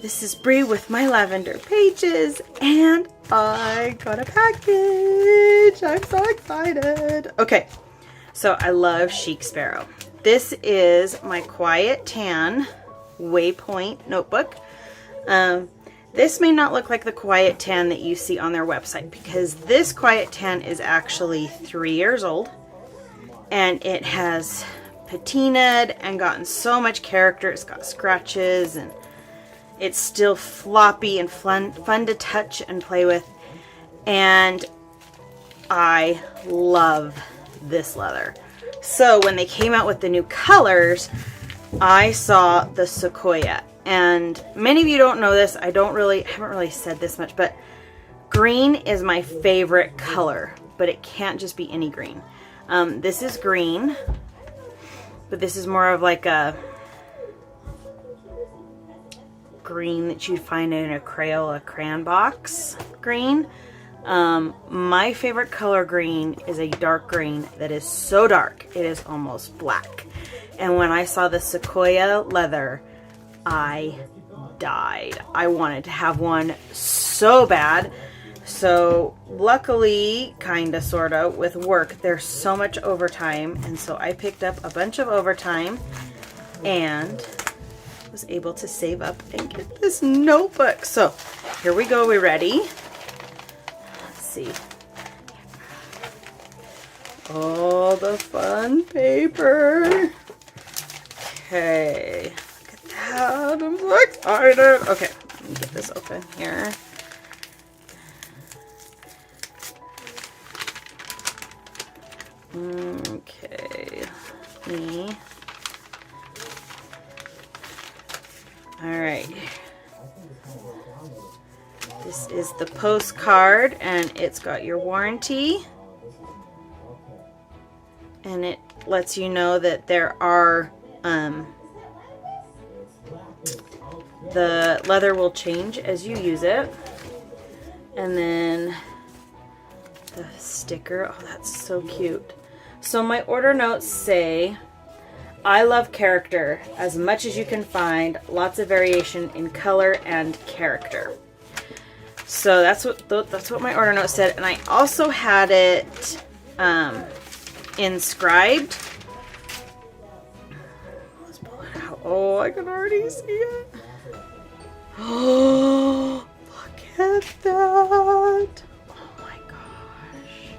This is Bree with my lavender pages, and I got a package. I'm so excited. Okay, so I love Chic Sparrow. This is my Quiet Tan Waypoint notebook. This may not look like the Quiet Tan that you see on their website, because this Quiet Tan is actually 3 years old, and it has patinaed and gotten so much character. It's got scratches, and it's still floppy and fun to touch and play with. And I love this leather. So when they came out with the new colors, I saw the Sequoia. And many of you don't know this. I haven't really said this much, but green is my favorite color, but it can't just be any green. This is green, but this is more of like a green that you'd find in a Crayola crayon box green. My favorite color green is a dark green that is so dark it is almost black. And when I saw the Sequoia leather, I died. I wanted to have one so bad. So luckily, kinda, sorta, with work, there's so much overtime, and so I picked up a bunch of overtime and was able to save up and get this notebook. So here we go. We ready? Let's see. All the fun paper. Okay. Look at that. I'm so excited. Okay. Let me get this open here. Okay. Me. Alright, this is the postcard, and it's got your warranty, and it lets you know that there are, the leather will change as you use it. And then the sticker, oh, that's so cute. So my order notes say, I love character as much as you can find. Lots of variation in color and character. So that's what my order note said, and I also had it inscribed. Let's pull it out. Oh, I can already see it. Oh, look at that! Oh my gosh!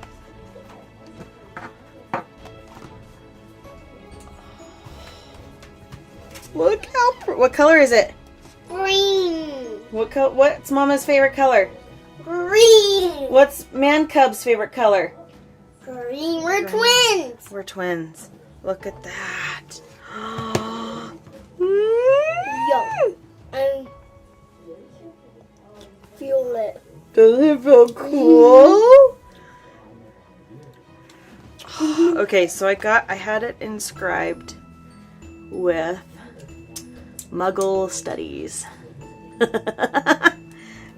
Look how, what color is it? Green. What's Mama's favorite color? Green. What's Man Cub's favorite color? Green. We're twins. We're twins. Look at that. Yo. And feel it. Does it feel cool? Okay, so I had it inscribed with Muggle Studies.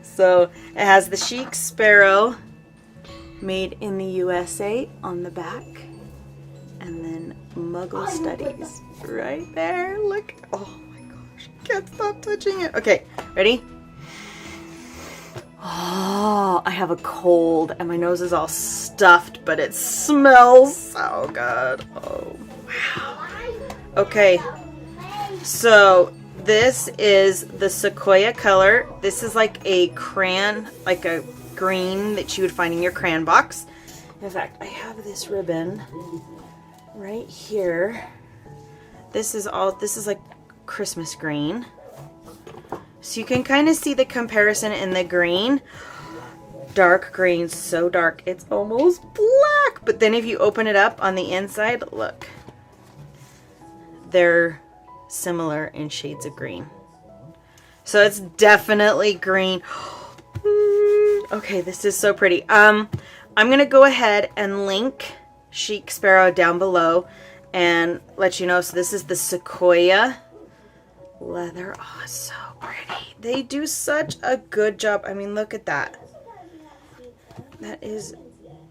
So it has the Chic Sparrow made in the USA on the back, and then Muggle Studies right there. Look, oh my gosh, I can't stop touching it. Okay, ready? Oh, I have a cold and my nose is all stuffed, but it smells so good. Oh, wow. Okay, so this is the Sequoia color. This is like a crayon, like a green that you would find in your crayon box. In fact, I have this ribbon right here. This is like Christmas green. So you can kind of see the comparison in the green. Dark green, so dark it's almost black. But then if you open it up on the inside, look. They're similar in shades of green. So it's definitely green. Okay, this is so pretty. I'm gonna go ahead and link Chic Sparrow down below and let you know. So this is the Sequoia leather. Oh, it's so pretty. They do such a good job. I mean, look at that. That is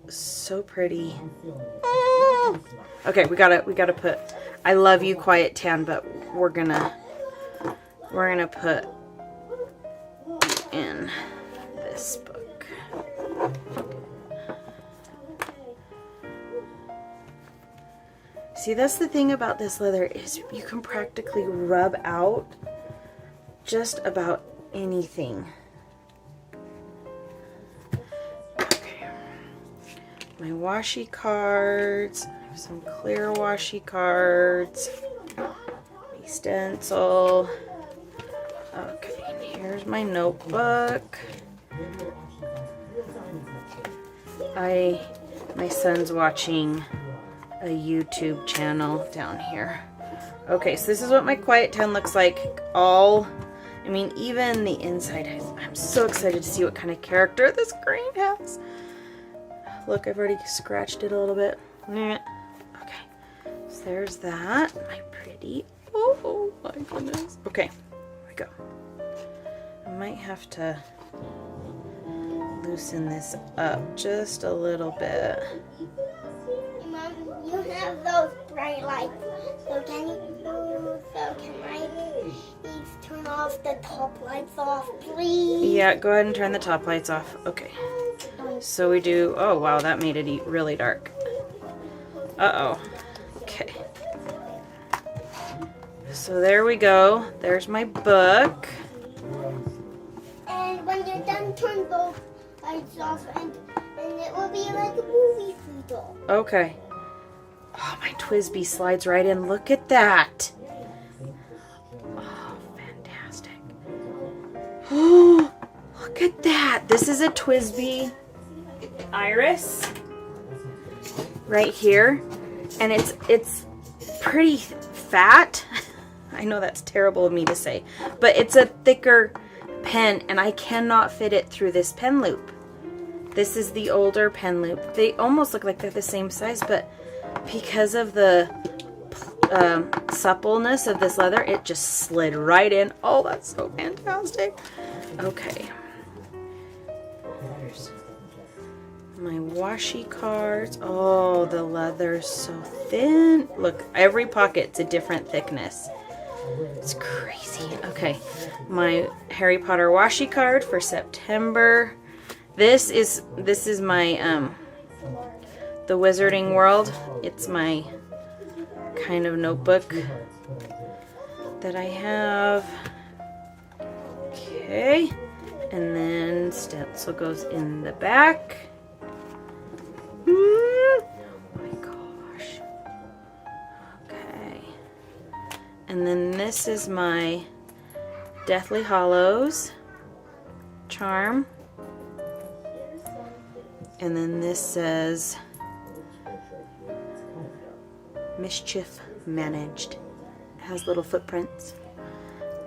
so pretty. Okay, we gotta put, I love you, Quiet Tan, but we're gonna put in this book. See, that's the thing about this leather is you can practically rub out just about anything. Okay. My washi cards. I have some clear washi cards. My stencil. Okay, and here's my notebook. My son's watching a YouTube channel down here. Okay, so this is what my quiet town looks like. Even the inside. I'm so excited to see what kind of character this green has. Look, I've already scratched it a little bit. Okay, so there's that. My pretty. Oh my goodness. Okay, here we go. I might have to loosen this up just a little bit. Mom, you have those bright lights. So can I please turn off the top lights off, please? Yeah, go ahead and turn the top lights off. Okay. So we do. Oh wow, that made it really dark. Uh-oh. Okay. So there we go. There's my book. And when you're done, turn those lights off, and it will be like a movie theater. Okay. Oh, my Twisby slides right in. Look at that. Oh, fantastic. Oh, look at that. This is a Twisby iris right here. And it's pretty fat. I know that's terrible of me to say. But it's a thicker pen, and I cannot fit it through this pen loop. This is the older pen loop. They almost look like they're the same size, but because of the suppleness of this leather, it just slid right in. Oh, that's so fantastic. Okay. Here's my washi cards. Oh, the leather's so thin. Look, every pocket's a different thickness. It's crazy. Okay, my Harry Potter washi card for September. This is my the Wizarding World. It's my kind of notebook that I have. Okay, and then stencil goes in the back. Oh my gosh. Okay, and then this is my Deathly Hallows charm. And then this says Mischief Managed. It has little footprints.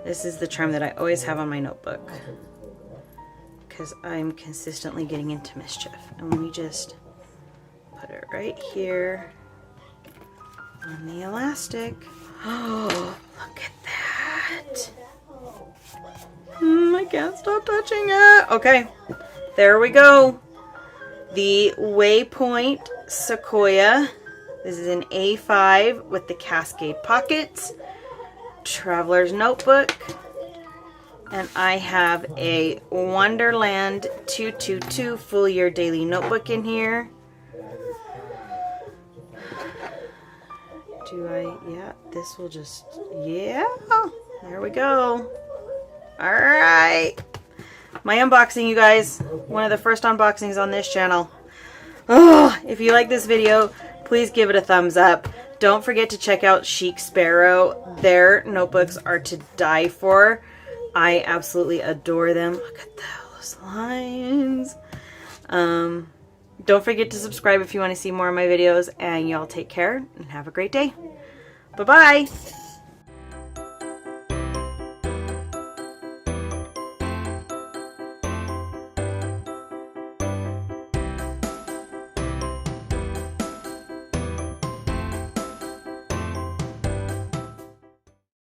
This is the charm that I always have on my notebook because I'm consistently getting into mischief. And we just put it right here on the elastic. Oh, look at that. I can't stop touching it. Okay, there we go. The Waypoint Sequoia. This is an A5 with the cascade pockets. Traveler's Notebook. And I have a Wonderland 222 full year daily notebook in here. Yeah, this will just, yeah, there we go. All right. My unboxing, you guys. One of the first unboxings on this channel. Oh, if you like this video, please give it a thumbs up. Don't forget to check out Chic Sparrow. Their notebooks are to die for. I absolutely adore them. Look at those lines. Don't forget to subscribe if you want to see more of my videos. And y'all take care and have a great day. Bye-bye.